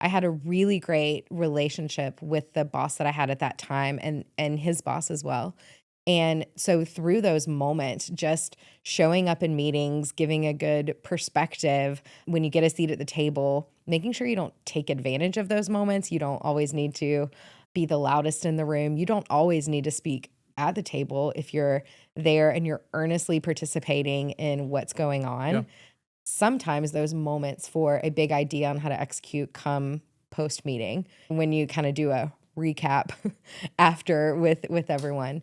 I had a really great relationship with the boss that I had at that time and his boss as well. And so through those moments, just showing up in meetings, giving a good perspective when you get a seat at the table, making sure you don't take advantage of those moments. You don't always need to be the loudest in the room. You don't always need to speak at the table if you're there and you're earnestly participating in what's going Yeah. on. Sometimes those moments for a big idea on how to execute come post meeting when you kind of do a recap after with everyone.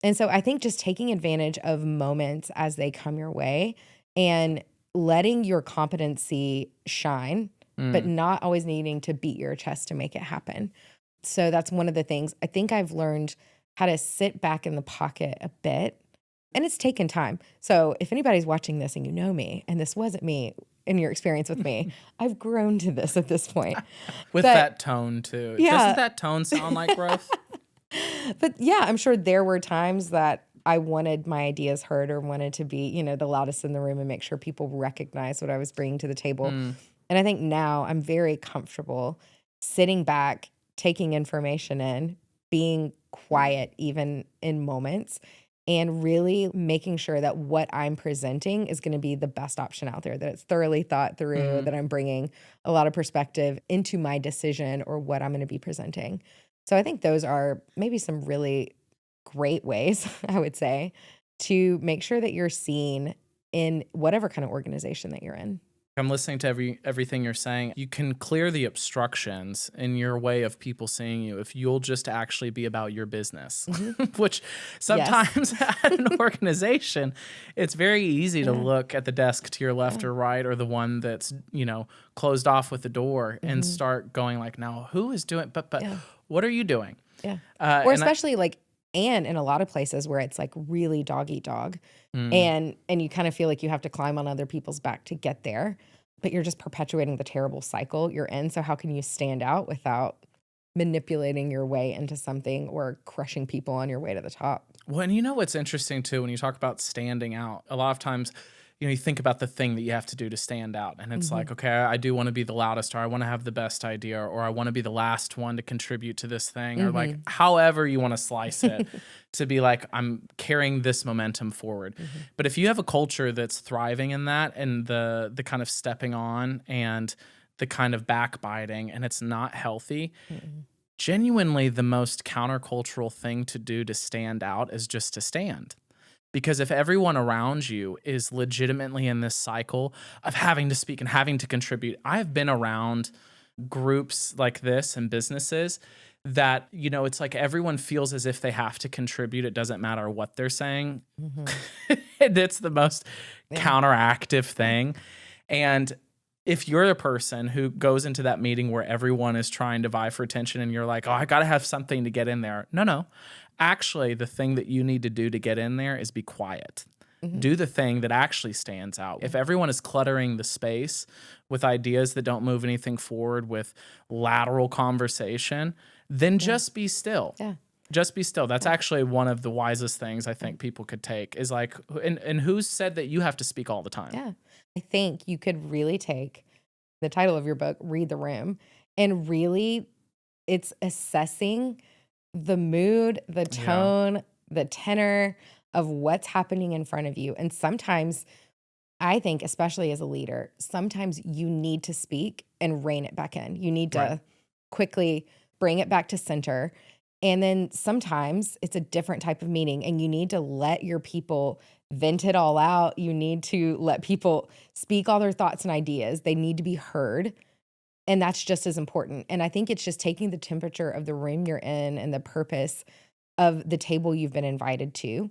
And so I think just taking advantage of moments as they come your way and letting your competency shine, but Mm. not always needing to beat your chest to make it happen. So that's one of the things I think I've learned how to sit back in the pocket a bit. And it's taken time. So if anybody's watching this and you know me, and this wasn't me in your experience with me, I've grown to this at this point. With But that tone too. Doesn't yeah, that tone sound like growth? but yeah, I'm sure there were times that I wanted my ideas heard or wanted to be, the loudest in the room and make sure people recognize what I was bringing to the table. Mm. And I think now I'm very comfortable sitting back, taking information in, being quiet even in moments, and really making sure that what I'm presenting is going to be the best option out there, that it's thoroughly thought through, Mm. that I'm bringing a lot of perspective into my decision or what I'm going to be presenting. So I think those are maybe some really great ways, I would say, to make sure that you're seen in whatever kind of organization that you're in. I'm listening to everything you're saying. You can clear the obstructions in your way of people seeing you if you'll just actually be about your business, Mhm. which Yes. sometimes at an organization, it's very easy to Yeah. look at the desk to your left Yeah. or right or the one that's, closed off with the door and Mhm. start going like, now who is doing, but Yeah. what are you doing? Yeah. Or And I, especially like and in a lot of places where it's like really dog eat dog mm, and you kind of feel like you have to climb on other people's back to get there, but you're just perpetuating the terrible cycle you're in. So how can you stand out without manipulating your way into something or crushing people on your way to the top? well, and you know what's interesting too, when you talk about standing out, a lot of times, you think about the thing that you have to do to stand out. And it's Mhm. like, okay, I do want to be the loudest, or I want to have the best idea, or I want to be the last one to contribute to this thing, or like Mhm. however you want to slice it to be like, I'm carrying this momentum forward. Mhm. But if you have a culture that's thriving in that and the kind of stepping on and the kind of backbiting and it's not healthy, Mhm. genuinely the most countercultural thing to do to stand out is just to stand. Because if everyone around you is legitimately in this cycle of having to speak and having to contribute, I've been around groups like this and businesses that, it's like everyone feels as if they have to contribute. It doesn't matter what they're saying. Mhm. And it's the most Yeah. counteractive Yeah. thing. And if you're a person who goes into that meeting where everyone is trying to vie for attention and you're like, oh, I got to have something to get in there. No, no. Actually, the thing that you need to do to get in there is be quiet. Mhm. Do the thing that actually stands out. If everyone is cluttering the space with ideas that don't move anything forward with lateral conversation, then Yeah. just be still. Yeah. Just be still. That's Yeah. actually one of the wisest things I Yeah. think people could take is like, and who's said that you have to speak all the time? Yeah. I think you could really take the title of your book, Read the Room, and really it's assessing the mood, the Yeah. tone, the tenor of what's happening in front of you. And sometimes I think, especially as a leader, sometimes you need to speak and rein it back in. You need Right. to quickly bring it back to center. And then sometimes it's a different type of meeting, and you need to let your people vent it all out. You need to let people speak all their thoughts and ideas. They need to be heard. And that's just as important. And I think it's just taking the temperature of the room you're in and the purpose of the table you've been invited to,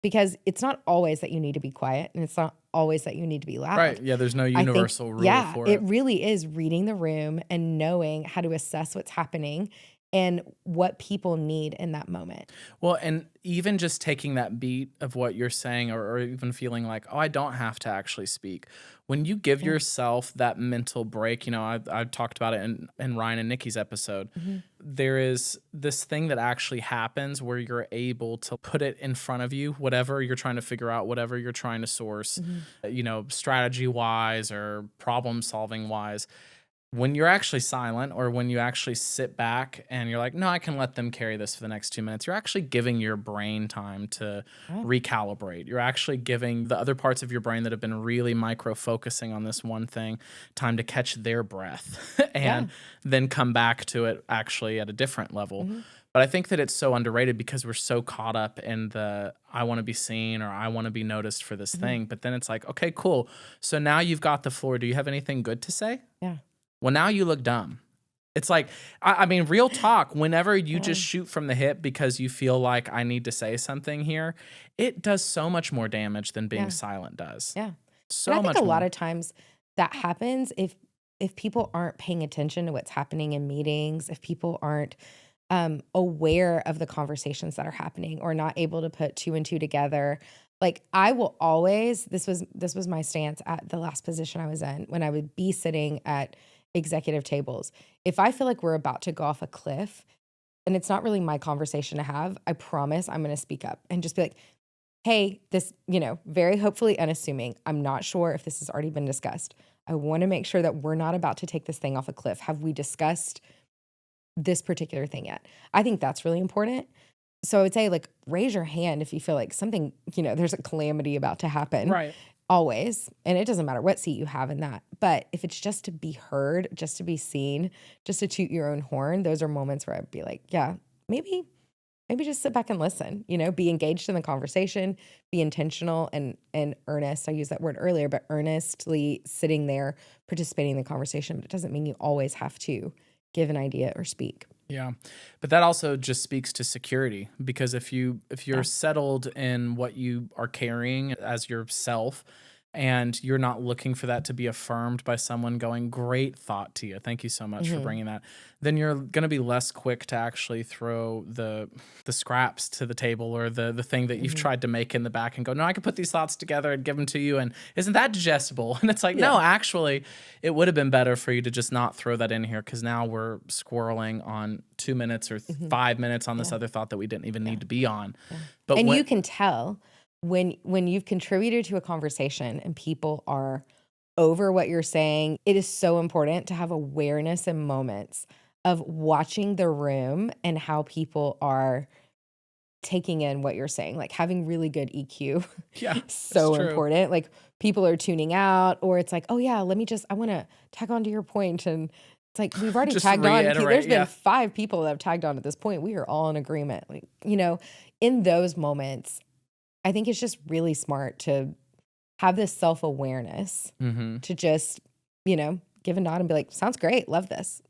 because it's not always that you need to be quiet and it's not always that you need to be Right. loud. Yeah. There's no I think, universal rule yeah, for it it. really is reading the room and knowing how to assess what's happening and what people need in that moment. Well, and even just taking that beat of what you're saying, or even feeling like, oh, I don't have to actually speak. When you give Yeah. yourself that mental break, I talked about it in Ryan and Nikki's episode. Mhm. There is this thing that actually happens where you're able to put it in front of you, whatever you're trying to figure out, whatever you're trying to source, Mhm. strategy wise or problem solving wise. when you're actually silent or when you actually sit back and you're like, no, I can let them carry this for the next 2 minutes, you're actually giving your brain time to Yeah. recalibrate. You're actually giving the other parts of your brain that have been really micro focusing on this one thing time to catch their breath and Yeah. then come back to it actually at a different level. Mhm. But I think that it's so underrated because we're so caught up in the I want to be seen or I want to be noticed for this Mhm. thing. But then it's like, okay, cool. So now you've got the floor. Do you have anything good to say? Yeah. Well, now you look dumb. It's like, I mean, real talk, whenever you Yeah. just shoot from the hip because you feel like I need to say something here, it does so much more damage than being Yeah. silent does. Yeah. And I So think a much lot more. of times that happens if people aren't paying attention to what's happening in meetings, if people aren't aware of the conversations that are happening or not able to put two and two together. Like I will always, this was my stance at the last position I was in when I would be sitting at executive tables. If I feel like we're about to go off a cliff and it's not really my conversation to have, I promise I'm going to speak up and just be like, hey, this, very hopefully unassuming. I'm not sure if this has already been discussed. I want to make sure that we're not about to take this thing off a cliff. Have we discussed this particular thing yet? I think that's really important. So I would say, like, raise your hand if you feel like something, there's a calamity about to happen, Right. always. And it doesn't matter what seat you have in that. But if it's just to be heard, just to be seen, just to toot your own horn, those are moments where I'd be like, yeah, maybe just sit back and listen, be engaged in the conversation, be intentional and earnest. I used that word earlier, but earnestly sitting there, participating in the conversation. But it doesn't mean you always have to give an idea or speak. Yeah. But that also just speaks to security because if you're Yeah. settled in what you are carrying as yourself and you're not looking for that to be affirmed by someone going, great thought to you. Thank you so much for Hmm. bringing that. Then you're going to be less quick to actually throw the scraps to the table or the thing that you've Hmm. tried to make in the back and go, no, I can put these thoughts together and give them to you. And isn't that digestible? And it's like, Yeah. no, actually, it would have been better for you to just not throw that in here because now we're squirreling on 2 minutes or Hmm. 5 minutes on this Yeah. other thought that we didn't even Yeah. need to be on. Yeah. But And when you can tell when you've contributed to a conversation and people are over what you're saying, it is so important to have awareness in moments of watching the room and how people are taking in what you're saying, like having really good EQ. yeah, it's So true. important. Like people are tuning out, or it's like, oh yeah, I want to tag on to your point. And it's like, we've already Just tagged on. reiterate, There's been yeah. 5 people that have tagged on at this point. We are all in agreement. Like, in those moments, I think it's just really smart to have this self-awareness Mhm. to just, give a nod and be like, sounds great. Love this.